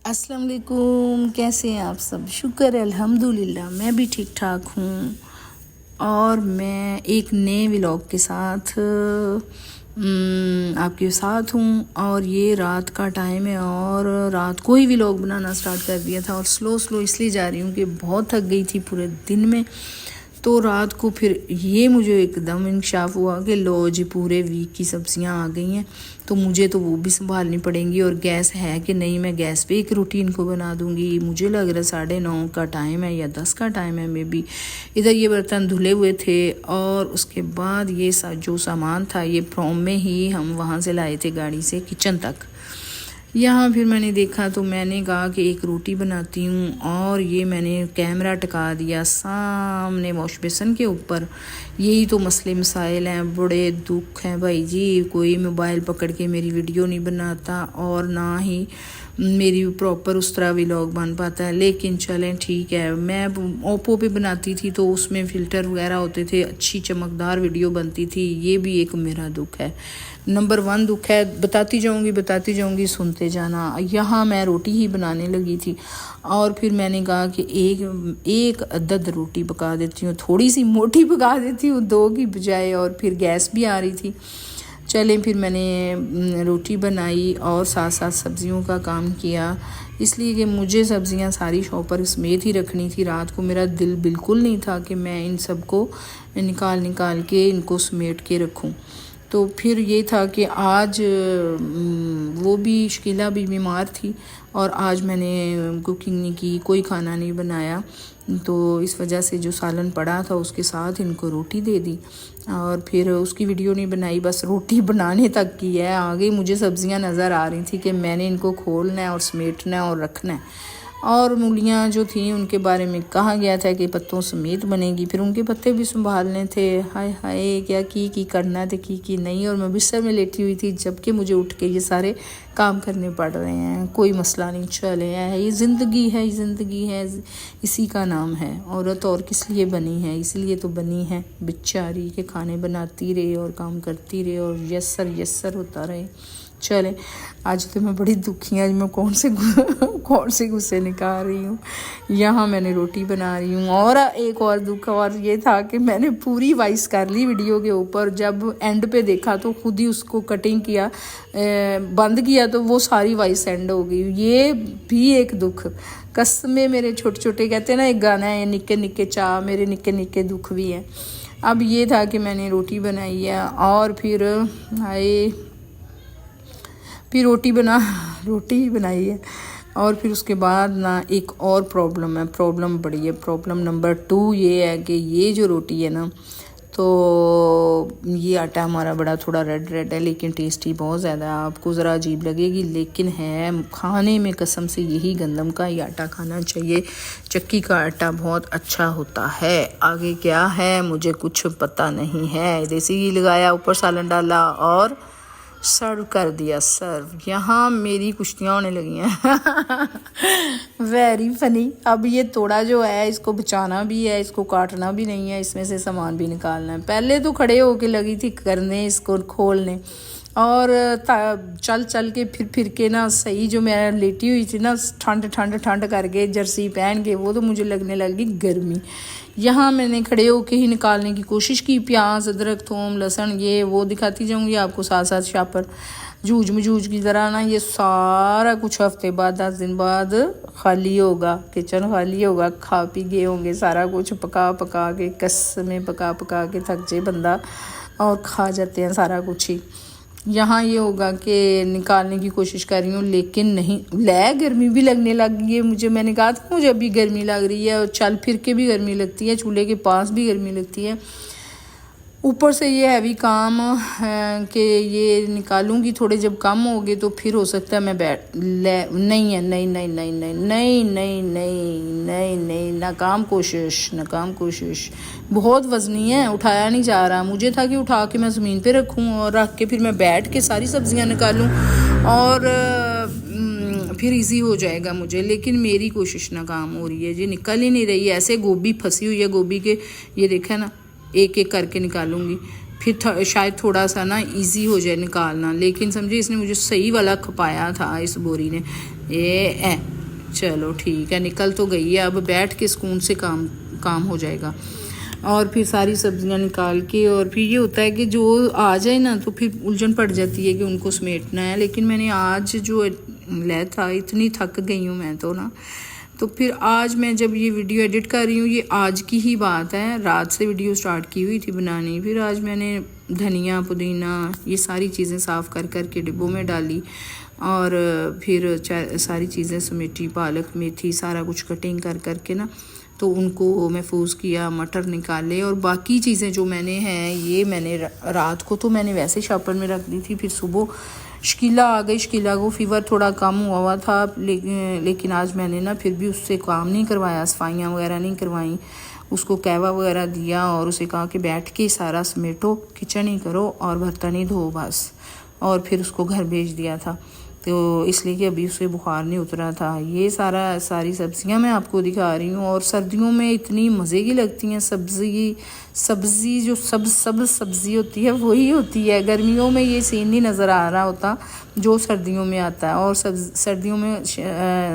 अस्सलाम वालेकुम, कैसे हैं आप सब। शुक्र है अल्हम्दुलिल्लाह मैं भी ठीक ठाक हूँ। और मैं एक नए व्लॉग के साथ आपके साथ हूँ। और ये रात का टाइम है और रात को ही व्लॉग बनाना स्टार्ट कर दिया था। और स्लो इसलिए जा रही हूँ कि बहुत थक गई थी पूरे दिन में। तो रात को फिर ये मुझे एकदम इंकशाफ हुआ कि लो जी पूरे वीक की सब्जियां आ गई हैं, तो मुझे तो वो भी संभालनी पड़ेंगी। और गैस है कि नहीं, मैं गैस पे एक रूटीन को बना दूंगी। मुझे लग रहा है 9:30 का टाइम है या 10 का टाइम है मे बी। इधर ये बर्तन धुले हुए थे और उसके बाद ये जो सामान था ये फ्रॉम में ही हम वहाँ से लाए थे गाड़ी से किचन तक। यहाँ फिर मैंने देखा तो मैंने कहा कि एक रोटी बनाती हूँ। और ये मैंने कैमरा टिका दिया सामने वॉश बेसन के ऊपर। यही तो मसले मसाइल हैं, बड़े दुख हैं भाई जी। कोई मोबाइल पकड़ के मेरी वीडियो नहीं बनाता और ना ही मेरी प्रॉपर उस तरह व्लॉग बन पाता है। लेकिन चलें ठीक है, मैं ओप्पो पे बनाती थी तो उसमें फ़िल्टर वगैरह होते थे, अच्छी चमकदार वीडियो बनती थी। ये भी एक मेरा दुख है, नंबर 1 दुख है। बताती जाऊंगी सुनते जाना। यहाँ मैं रोटी ही बनाने लगी थी और फिर मैंने कहा कि एक अदद रोटी पका देती हूँ, थोड़ी सी मोटी पका देती हूँ 2 की बजाय। और फिर गैस भी आ रही थी। चलें फिर मैंने रोटी बनाई और साथ साथ सब्जियों का काम किया, इसलिए कि मुझे सब्जियां सारी शॉपर समेत ही रखनी थी। रात को मेरा दिल बिल्कुल नहीं था कि मैं इन सब को निकाल के इनको समेट के रखूं। तो फिर ये था कि आज वो भी शकीला भी बीमार थी और आज मैंने कुकिंग नहीं की, कोई खाना नहीं बनाया। तो इस वजह से जो सालन पड़ा था उसके साथ इनको रोटी दे दी और फिर उसकी वीडियो नहीं बनाई, बस रोटी बनाने तक की है। आगे मुझे सब्जियां नज़र आ रही थी कि मैंने इनको खोलना है और समेटना है और रखना है। और मूलियाँ जो थी उनके बारे में कहा गया था कि पत्तों समेत बनेगी, फिर उनके पत्ते भी संभालने थे। हाय हाय क्या की करना थे की नहीं। और मैं बिस्तर में लेटी हुई थी जबकि मुझे उठ के ये सारे काम करने पड़ रहे हैं। कोई मसला नहीं, चले है, ये ज़िंदगी है, इसी का नाम है औरत। और किस लिए बनी है? इसलिए तो बनी है बेचारी के खाने बनाती रहे और काम करती रहे और यस्सर होता रहे। चले आज तो मैं बड़ी दुखी आज मैं कौन से गुस्से निकाल रही हूँ। यहाँ मैंने रोटी बना रही हूँ। और एक और दुख और ये था कि मैंने पूरी वॉइस कर ली वीडियो के ऊपर, जब एंड पे देखा तो खुद ही उसको कटिंग किया, बंद किया तो वो सारी वॉइस एंड हो गई। ये भी एक दुख, कसमें मेरे छोटे कहते हैं ना एक गाना है, निक्के निक्के चाह मेरे निक्के निक्के दुख भी हैं। अब ये था कि मैंने रोटी बनाई है और फिर रोटी ही बनाई है। और फिर उसके बाद ना एक और प्रॉब्लम बड़ी है। प्रॉब्लम नंबर 2 ये है कि ये जो रोटी है ना, तो ये आटा हमारा बड़ा थोड़ा रेड है लेकिन टेस्टी बहुत ज़्यादा है। आपको ज़रा अजीब लगेगी लेकिन है खाने में कसम से यही गंदम का ही आटा खाना चाहिए। चक्की का आटा बहुत अच्छा होता है। आगे क्या है मुझे कुछ पता नहीं है। देसी घी लगाया, ऊपर सालन डाला और सर्व कर दिया। यहाँ मेरी कुश्तियाँ होने लगी हैं। Very funny. अब ये तोड़ा जो है इसको बचाना भी है, इसको काटना भी नहीं है, इसमें से सामान भी निकालना है। पहले तो खड़े होके लगी थी करने, इसको खोलने और चल के फिर के ना सही जो मैं लेटी हुई थी ना ठंड करके जर्सी पहन के, वो तो मुझे लगने लगी गर्मी। यहाँ मैंने खड़े होके ही निकालने की कोशिश की। प्याज, अदरक, थूम, लहसुन ये वो दिखाती जाऊँगी आपको साथ शापर जूझ की तरह ना। ये सारा कुछ हफ्ते बाद 10 दिन बाद खाली होगा, किचन खाली होगा। खा पी गए होंगे सारा कुछ पका के, कसमें पका के थक जाए बंदा और खा जाते हैं सारा कुछ ही। यहाँ ये होगा कि निकालने की कोशिश कर रही हूँ लेकिन नहीं, गर्मी भी लगने लग गई है मुझे। मैंने कहा था मुझे अभी गर्मी लग रही है और चल फिर के भी गर्मी लगती है, चूल्हे के पास भी गर्मी लगती है। ऊपर से ये हैवी काम है कि ये निकालूंगी थोड़े, जब कम हो गए तो फिर हो सकता है मैं नहीं, नाकाम कोशिश। बहुत वजनी है, उठाया नहीं जा रहा। मुझे था कि उठा के मैं ज़मीन पे रखूं और रख के फिर मैं बैठ के सारी सब्जियां निकालूं और फिर इजी हो जाएगा मुझे। लेकिन मेरी कोशिश नाकाम हो रही है जी, निकल ही नहीं रही है। ऐसे गोभी फंसी हुई है, गोभी के ये देखा ना, एक करके निकालूंगी फिर शायद थोड़ा सा ना इजी हो जाए निकालना। लेकिन समझिए इसने मुझे सही वाला खपाया था इस बोरी ने। ये चलो ठीक है, निकल तो गई है, अब बैठ के सुकून से काम हो जाएगा। और फिर सारी सब्जियां निकाल के, और फिर ये होता है कि जो आ जाए ना तो फिर उलझन पड़ जाती है कि उनको समेटना है। लेकिन मैंने आज जो ले था, इतनी थक गई हूँ मैं तो ना, तो फिर आज मैं जब ये वीडियो एडिट कर रही हूँ, ये आज की ही बात है, रात से वीडियो स्टार्ट की हुई थी बनानी। फिर आज मैंने धनिया पुदीना ये सारी चीज़ें साफ़ कर के डिब्बों में डाली, और फिर सारी चीज़ें समेटी, पालक मेथी सारा कुछ कटिंग कर के ना, तो उनको महफूज किया, मटर निकाले। और बाकी चीज़ें जो मैंने हैं, ये मैंने रात को तो मैंने वैसे शॉपर में रख दी थी। फिर सुबह शकीला आ गई, शकीला को फीवर थोड़ा कम हुआ था, लेकिन आज मैंने ना फिर भी उससे काम नहीं करवाया, सफाइयाँ वगैरह नहीं करवाई, उसको कहवा वगैरह दिया और उसे कहा कि बैठ के सारा समेटो, किचन ही करो और बर्तन ही धो बस। और फिर उसको घर भेज दिया था, तो इसलिए कि अभी उसे बुखार नहीं उतरा था। ये सारी सब्जियां मैं आपको दिखा रही हूँ। और सर्दियों में इतनी मज़े की लगती हैं सब्ज़ी जो सब सब्ज़ी होती है वही होती है। गर्मियों में ये सीन नहीं नज़र आ रहा होता जो सर्दियों में आता है, और सर्दियों में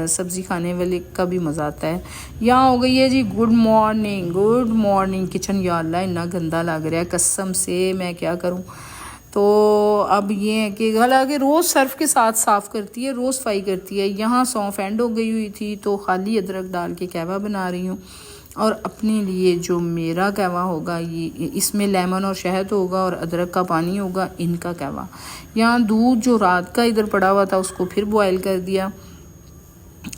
सब्ज़ी खाने वाले का भी मज़ा आता है। यहाँ हो गई है जी गुड मॉर्निंग किचन। या अल्लाह इतना गंदा लग रहा है, कसम से मैं क्या करूँ। तो अब ये है कि हालांकि रोज़ सर्फ के साथ साफ़ करती है, रोज़ सफाई करती है। यहाँ सौंफ एंड हो गई हुई थी, तो खाली अदरक डाल के कहवा बना रही हूँ। और अपने लिए जो मेरा कहवा होगा, ये इसमें लेमन और शहद होगा और अदरक का पानी होगा, इनका कहवा। यहाँ दूध जो रात का इधर पड़ा हुआ था उसको फिर बॉयल कर दिया,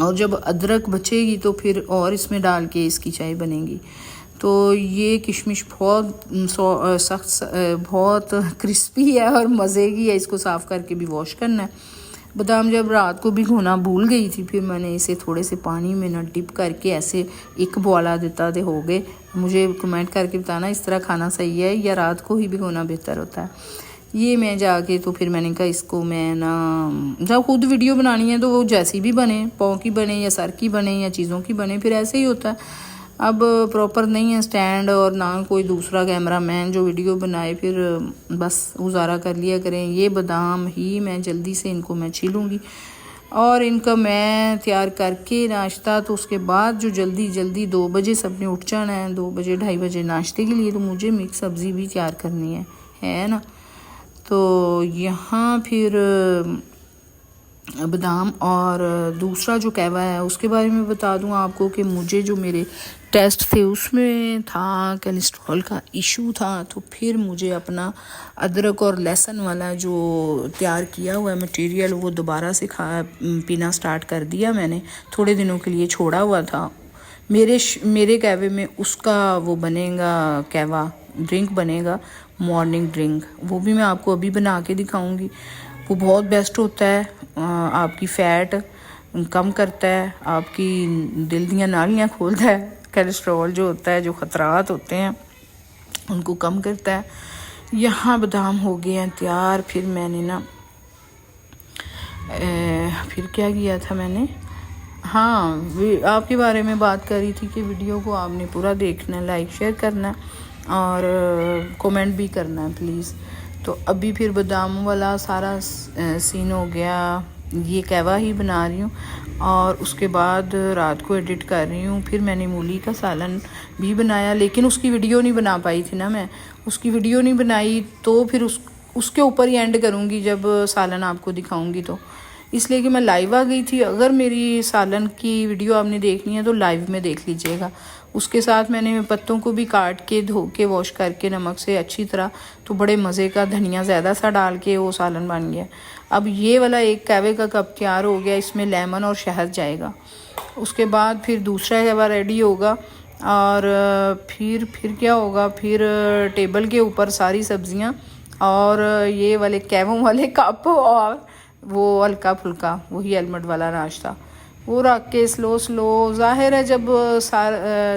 और जब अदरक बचेगी तो फिर और इसमें डाल के इसकी चाय बनेगी। तो ये किशमिश बहुत सख्त, बहुत क्रिस्पी है और मज़े की है। इसको साफ़ करके भी वॉश करना है। बादाम जब रात को भिगोना भूल गई थी, फिर मैंने इसे थोड़े से पानी में ना डिप करके ऐसे एक बॉला देता थे हो गए। मुझे कमेंट करके बताना इस तरह खाना सही है या रात को ही भिगोना बेहतर होता है। ये मैं जाके तो फिर मैंने कहा इसको मैं ना, जब खुद वीडियो बनानी है तो वो जैसी भी बने, पाँव की बने या सर की बने या चीज़ों की बने, फिर ऐसे ही होता है। अब प्रॉपर नहीं है स्टैंड और ना कोई दूसरा कैमरा मैन जो वीडियो बनाए, फिर बस गुजारा कर लिया करें। ये बादाम ही मैं जल्दी से इनको मैं छीलूँगी और इनका मैं तैयार करके नाश्ता। तो उसके बाद जो जल्दी 2 बजे सबने उठ जाना है, 2 बजे 2:30 बजे नाश्ते के लिए, तो मुझे मिक्स सब्ज़ी भी तैयार करनी है ना। तो यहाँ फिर बादाम और दूसरा जो कहवा है उसके बारे में बता दूं आपको कि मुझे जो मेरे टेस्ट थे उसमें था कोलेस्ट्रॉल का इशू था। तो फिर मुझे अपना अदरक और लहसुन वाला जो तैयार किया हुआ मटेरियल वो दोबारा से पीना स्टार्ट कर दिया मैंने। थोड़े दिनों के लिए छोड़ा हुआ था। मेरे कहवे में उसका वो बनेगा, कहवा ड्रिंक बनेगा, मॉर्निंग ड्रिंक। वो भी मैं आपको अभी बना के दिखाऊंगी। वो बहुत बेस्ट होता है, आपकी फ़ैट कम करता है, आपकी दिल दियाँ नालियाँ खोलता है, कोलेस्ट्रॉल जो होता है, जो ख़तरात होते हैं उनको कम करता है। यहाँ बादाम हो गए हैं तैयार। फिर मैंने ना फिर क्या किया था मैंने, हाँ आपके बारे में बात करी थी कि वीडियो को आपने पूरा देखना है, लाइक शेयर करना और कमेंट भी करना है प्लीज़। तो अभी फिर बादाम वाला सारा सीन हो गया। ये कहवा ही बना रही हूँ और उसके बाद रात को एडिट कर रही हूँ। फिर मैंने मूली का सालन भी बनाया, लेकिन उसकी वीडियो नहीं बना पाई थी ना मैं। उसकी वीडियो नहीं बनाई तो फिर उसके ऊपर ही एंड करूँगी जब सालन आपको दिखाऊँगी। तो इसलिए कि मैं लाइव आ गई थी। अगर मेरी सालन की वीडियो आपने देखनी है तो लाइव में देख लीजिएगा। उसके साथ मैंने पत्तों को भी काट के धो के वॉश करके नमक से अच्छी तरह, तो बड़े मज़े का धनिया ज़्यादा सा डाल के वो सालन बन गया। अब ये वाला एक कहवे का कप तैयार हो गया, इसमें लेमन और शहद जाएगा। उसके बाद फिर दूसरा कहवा रेडी होगा और फिर क्या होगा, फिर टेबल के ऊपर सारी सब्जियां और ये वाले कहवों वाले कप और वो हल्का फुल्का वही एलमंड वाला नाश्ता वो रख के स्लो ज़ाहिर है जब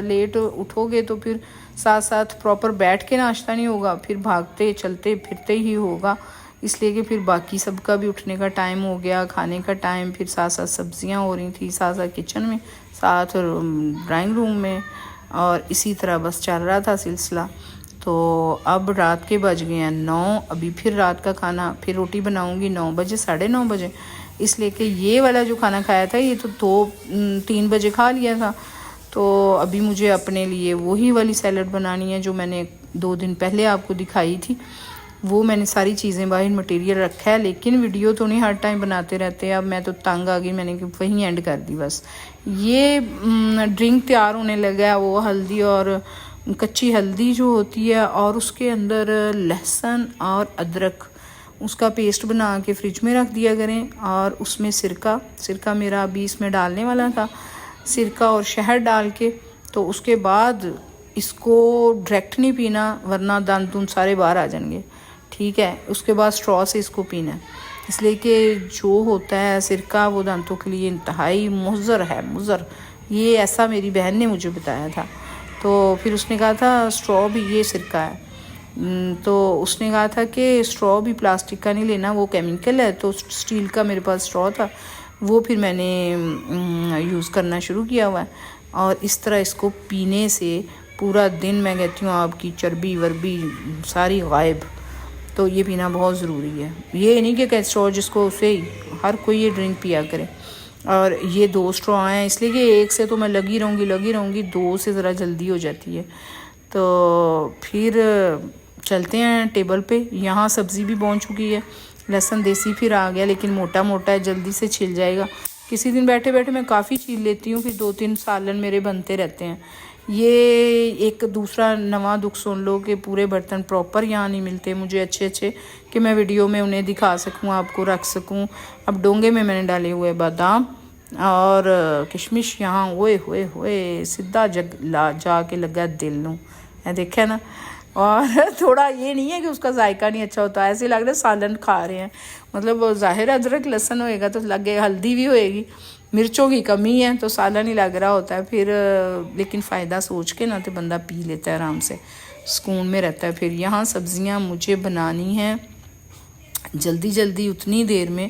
लेट उठोगे तो फिर साथ साथ प्रॉपर बैठ के नाश्ता नहीं होगा, फिर भागते चलते फिरते ही होगा। इसलिए कि फिर बाकी सबका भी उठने का टाइम हो गया, खाने का टाइम, फिर साथ साथ सब्जियां हो रही थी, साथ साथ किचन में, साथ ड्राइंग रूम में, और इसी तरह बस चल रहा था सिलसिला। तो अब रात के बज गए हैं 9। अभी फिर रात का खाना, फिर रोटी बनाऊंगी 9 बजे 9:30 बजे। इसलिए कि ये वाला जो खाना खाया था ये तो 2-3 बजे खा लिया था। तो अभी मुझे अपने लिए वही वाली सैलड बनानी है जो मैंने 2 दिन पहले आपको दिखाई थी। वो मैंने सारी चीज़ें बाहर मटेरियल रखा है, लेकिन वीडियो तो नहीं हर टाइम बनाते रहते। अब मैं तो तंग आ गई, मैंने वहीं एंड कर दी बस। ये ड्रिंक तैयार होने लगा है, वो हल्दी और कच्ची हल्दी जो होती है और उसके अंदर लहसुन और अदरक उसका पेस्ट बना के फ्रिज में रख दिया करें। और उसमें सिरका मेरा अभी इसमें डालने वाला था, सिरका और शहद डाल के। तो उसके बाद इसको डायरेक्ट नहीं पीना वरना दांत सारे बाहर आ जाएंगे, ठीक है। उसके बाद स्ट्रॉ से इसको पीना है, इसलिए कि जो होता है सिरका वो दांतों के लिए इंतहाई मुज़र है, मुज़र। ये ऐसा मेरी बहन ने मुझे बताया था। तो फिर उसने कहा था स्ट्रॉ भी ये सिरका है। तो उसने कहा था कि स्ट्रॉ भी प्लास्टिक का नहीं लेना, वो केमिकल है। तो स्टील का मेरे पास स्ट्रॉ था, वो फिर मैंने यूज़ करना शुरू किया हुआ है। और इस तरह इसको पीने से पूरा दिन मैं कहती हूँ आपकी चर्बी वर्बी सारी गायब। तो ये पीना बहुत ज़रूरी है। ये नहीं कि स्ट्रॉ जिसको उसे हर कोई ये ड्रिंक पिया करे। और ये 2 स्ट्रॉ हैं, इसलिए कि एक से तो मैं लगी रहूँगी, 2 से ज़रा जल्दी हो जाती है। तो फिर चलते हैं टेबल पे। यहाँ सब्ज़ी भी पहुँच चुकी है, लहसुन देसी फिर आ गया, लेकिन मोटा मोटा है, जल्दी से छिल जाएगा। किसी दिन बैठे बैठे मैं काफ़ी छील लेती हूँ, फिर 2-3 सालन मेरे बनते रहते हैं। ये एक दूसरा नवा दुख सुन लो कि पूरे बर्तन प्रॉपर यहाँ नहीं मिलते मुझे अच्छे कि मैं वीडियो में उन्हें दिखा सकूँ, आपको रख सकूँ। अब डोंगे में मैंने डाले हुए बादाम और किशमिश, यहाँ ओए होए होए सीधा जाके लगा दिल नूं, देखा ना। और थोड़ा ये नहीं है कि उसका जायका नहीं अच्छा होता, ऐसे लग रहा है सालन खा रहे हैं। मतलब ज़ाहिर अदरक लहसुन होएगा तो लगे, हल्दी भी होएगी, मिर्चों की कमी है तो सालन ही लग रहा होता है फिर। लेकिन फ़ायदा सोच के ना तो बंदा पी लेता है आराम से, सुकून में रहता है। फिर यहाँ सब्ज़ियाँ मुझे बनानी हैं जल्दी उतनी देर में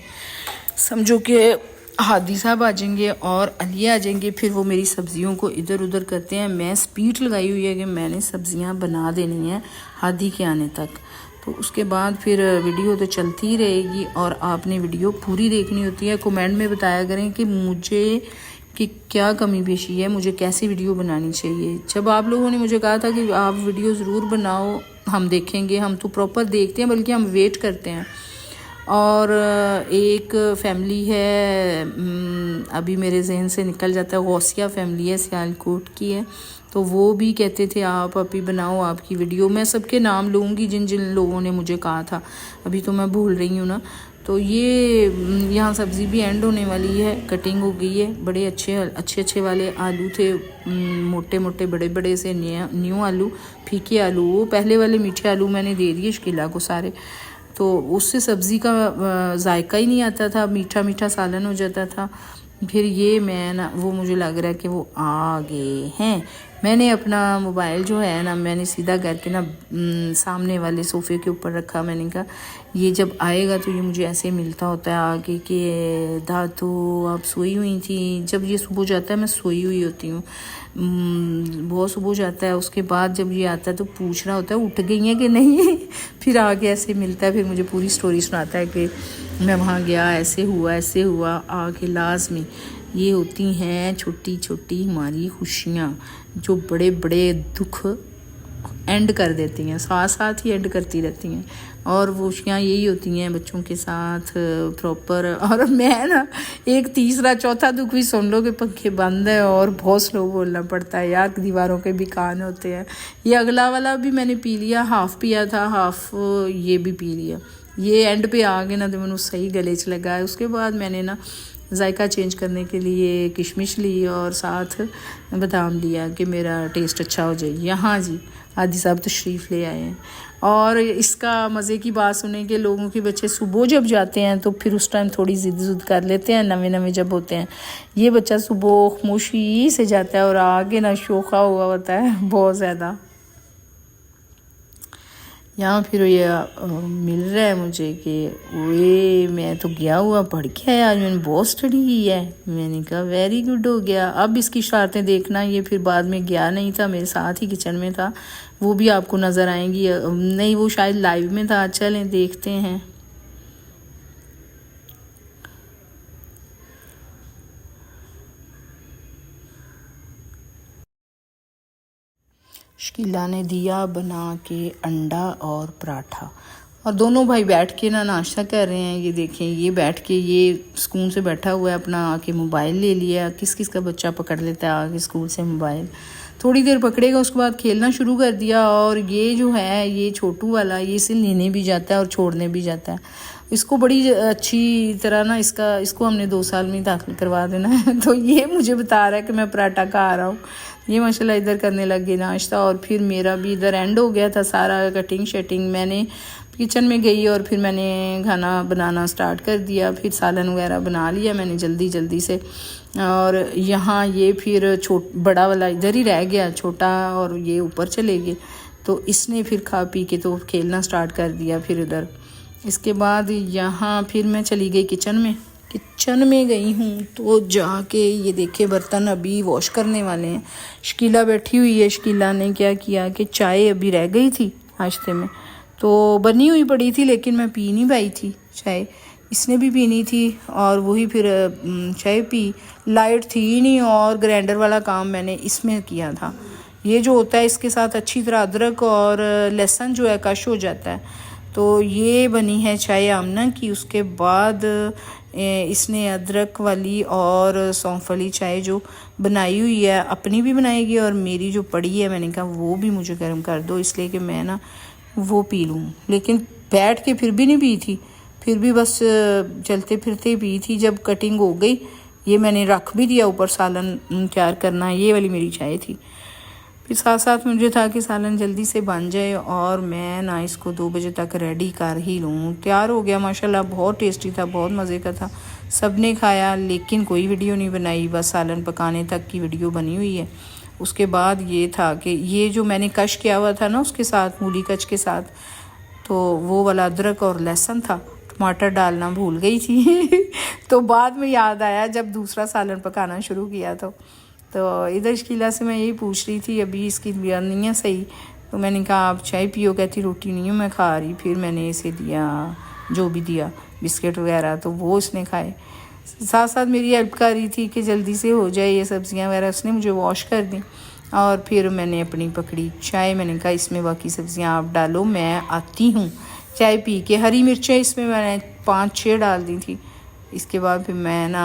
समझो कि हादी साहब आ जाएंगे और अली आ जाएंगे, फिर वो मेरी सब्ज़ियों को इधर उधर करते हैं। मैं स्पीड लगाई हुई है कि मैंने सब्ज़ियां बना देनी है हादी के आने तक। तो उसके बाद फिर वीडियो तो चलती ही रहेगी और आपने वीडियो पूरी देखनी होती है। कमेंट में बताया करें कि मुझे कि क्या कमी पेशी है, मुझे कैसी वीडियो बनानी चाहिए। जब आप लोगों ने मुझे कहा था कि आप वीडियो ज़रूर बनाओ, हम देखेंगे, हम तो प्रॉपर देखते हैं बल्कि हम वेट करते हैं। और एक फैमिली है, अभी मेरे जहन से निकल जाता है, गौसिया फैमिली है, सियालकोट की है। तो वो भी कहते थे आप अभी बनाओ आपकी वीडियो। मैं सबके नाम लूँगी जिन जिन लोगों ने मुझे कहा था, अभी तो मैं भूल रही हूँ ना। तो ये यहाँ सब्ज़ी भी एंड होने वाली है, कटिंग हो गई है। बड़े अच्छे वाले आलू थे, मोटे मोटे बड़े बड़े से न्यू आलू, फीके आलू। वो पहले वाले मीठे आलू मैंने दे दिए शकीला को सारे, तो उससे सब्ज़ी का जायका ही नहीं आता था, मीठा मीठा सालन हो जाता था। फिर ये मैं ना, वो मुझे लग रहा है कि वो आ गए हैं। मैंने अपना मोबाइल जो है ना, मैंने सीधा करके ना सामने वाले सोफ़े के ऊपर रखा। मैंने कहा ये जब आएगा तो ये मुझे ऐसे मिलता होता है आगे कि दादू आप सोई हुई थी। जब ये सुबह जाता है मैं सोई हुई होती हूँ, बहुत सुबह जाता है। उसके बाद जब ये आता है तो पूछ रहा होता है उठ गई हैं कि नहीं। फिर आगे ऐसे मिलता है, फिर मुझे पूरी स्टोरी सुनाता है कि मैं वहाँ गया, ऐसे हुआ। आगे लाज़मी ये होती हैं छोटी छोटी हमारी खुशियाँ जो बड़े बड़े दुख एंड कर देती हैं, साथ ही एंड करती रहती हैं। और वो खुशियाँ यही होती हैं बच्चों के साथ प्रॉपर। और मैं ना एक तीसरा चौथा दुख भी सुन लो कि पंखे बंद है और बहुत स्लो बोलना पड़ता है यार, दीवारों के भी कान होते हैं। ये अगला वाला भी मैंने पी लिया, हाफ़ पिया था, हाफ़ ये भी पी लिया। ये एंड पे आ गए ना तो मैंने सही गले च लगा है। उसके बाद मैंने ना जायका चेंज करने के लिए किशमिश ली और साथ बादाम लिया कि मेरा टेस्ट अच्छा हो जाए। यहाँ जी हादी साहब तशरीफ़ ले आए हैं। और इसका मज़े की बात सुने कि लोगों के बच्चे सुबह जब जाते हैं तो फिर उस टाइम थोड़ी ज़िद कर लेते हैं, नवे जब होते हैं। ये बच्चा सुबह खामोशी से जाता है और आगे ना शोखा हुआ होता है बहुत ज़्यादा। यहाँ फिर ये मिल रहा है मुझे कि वे मैं तो गया हुआ पढ़ के आया, आज मैंने बहुत स्टडी की है। मैंने कहा वेरी गुड हो गया। अब इसकी शरारतें देखना, ये फिर बाद में गया नहीं था, मेरे साथ ही किचन में था, वो भी आपको नज़र आएंगी। नहीं वो शायद लाइव में था, चलें देखते हैं। शकीला ने दिया बना के अंडा और पराठा, और दोनों भाई बैठ के ना नाश्ता कर रहे हैं। ये देखें, ये बैठ के ये स्कूल से बैठा हुआ है, अपना आके मोबाइल ले लिया। किस किस का बच्चा पकड़ लेता है आके स्कूल से मोबाइल, थोड़ी देर पकड़ेगा उसके बाद खेलना शुरू कर दिया। और ये जो है ये छोटू वाला, ये इसे लेने भी जाता है और छोड़ने भी जाता है। इसको बड़ी अच्छी तरह ना इसको हमने 2 साल में दाखिल करवा देना है। तो ये मुझे बता रहा है कि मैं पराठा खा रहा हूँ। ये माशाल्लाह इधर करने लग गए नाश्ता, और फिर मेरा भी इधर एंड हो गया था सारा कटिंग शटिंग। मैंने किचन में गई और फिर मैंने खाना बनाना स्टार्ट कर दिया। फिर सालन वगैरह बना लिया मैंने जल्दी से। और यहाँ ये फिर बड़ा वाला इधर ही रह गया, छोटा और ये ऊपर चले गए। तो इसने फिर खा पी के तो खेलना स्टार्ट कर दिया फिर इधर। इसके बाद यहाँ फिर मैं चली गई किचन में गई हूँ। तो जाके ये देखे बर्तन अभी वॉश करने वाले हैं। शकीला बैठी हुई है। शकीला ने क्या किया कि चाय अभी रह गई थी नाश्ते में, तो बनी हुई पड़ी थी, लेकिन मैं पी नहीं पाई थी चाय। इसने भी पीनी थी और वही फिर चाय पी। लाइट थी ही नहीं और ग्राइंडर वाला काम मैंने इसमें किया था। ये जो होता है इसके साथ अच्छी तरह अदरक और लहसुन जो है कश हो जाता है। तो ये बनी है चाय आमना की। उसके बाद इसने अदरक वाली और सौंफ वाली चाय जो बनाई हुई है अपनी भी बनाएगी, और मेरी जो पड़ी है मैंने कहा वो भी मुझे गर्म कर दो, इसलिए कि मैं ना वो पी लूँ। लेकिन बैठ के फिर भी नहीं पी थी, फिर भी बस चलते फिरते पी थी। जब कटिंग हो गई ये मैंने रख भी दिया ऊपर, सालन तैयार करना, ये वाली मेरी चाय थी। फिर साथ मुझे था कि सालन जल्दी से बन जाए और मैं ना इसको 2 बजे तक रेडी कर ही लूँ। तैयार हो गया माशाल्लाह, बहुत टेस्टी था, बहुत मज़े का था। सब ने खाया लेकिन कोई वीडियो नहीं बनाई, बस सालन पकाने तक की वीडियो बनी हुई है। उसके बाद ये था कि ये जो मैंने कश किया हुआ था ना उसके साथ, मूली कच के साथ, तो वो वाला अदरक और लहसुन था। टमाटर डालना भूल गई थी तो बाद में याद आया जब दूसरा सालन पकाना शुरू किया। तो इधर शकीला से मैं यही पूछ रही थी, अभी इसकी तबीयत नहीं है सही। तो मैंने कहा आप चाय पियो, कहती रोटी नहीं हूँ मैं खा रही। फिर मैंने इसे दिया जो भी दिया, बिस्किट वगैरह, तो वो उसने खाए। साथ मेरी हेल्प कर रही थी कि जल्दी से हो जाए ये सब्ज़ियाँ वगैरह, उसने मुझे वॉश कर दी। और फिर मैंने अपनी पकड़ी चाय, मैंने कहा इसमें बाकी सब्ज़ियाँ आप डालो, मैं आती हूँ चाय पी के। हरी मिर्चें इसमें मैंने 5-6 डाल दी थी। इसके बाद फिर मैं ना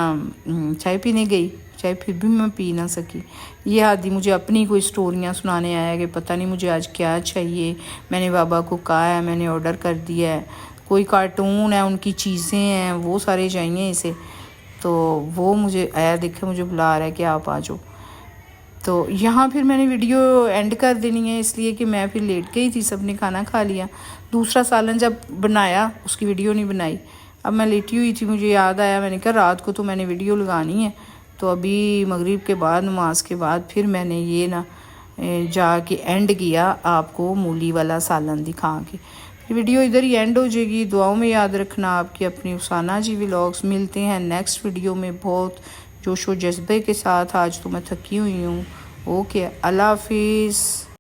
चाय पीने गई, चाय फिर भी मैं पी ना सकी। ये आदि मुझे अपनी कोई स्टोरियाँ सुनाने आया कि पता नहीं मुझे आज क्या चाहिए। मैंने बाबा को कहा है, मैंने ऑर्डर कर दिया है, कोई कार्टून है, उनकी चीज़ें हैं, वो सारे चाहिए इसे। तो वो मुझे आया, देखे मुझे बुला रहा है कि आप आ जाओ। तो यहाँ फिर मैंने वीडियो एंड कर देनी है, इसलिए कि मैं फिर लेट गई थी, सब ने खाना खा लिया। दूसरा सालन जब बनाया उसकी वीडियो नहीं बनाई। अब मैं लेटी हुई थी, मुझे याद आया, मैंने कहा रात को तो मैंने वीडियो लगानी है। तो अभी मगरिब के बाद, नमाज के बाद, फिर मैंने ये ना जाके एंड किया आपको मूली वाला सालन दिखा के। वीडियो इधर ही एंड हो जाएगी। दुआओं में याद रखना आपकी अपनी उसाना जी व्लॉग्स। मिलते हैं नेक्स्ट वीडियो में बहुत जोशो जज्बे के साथ। आज तो मैं थकी हुई हूँ। ओके, अल्लाह हाफिज़।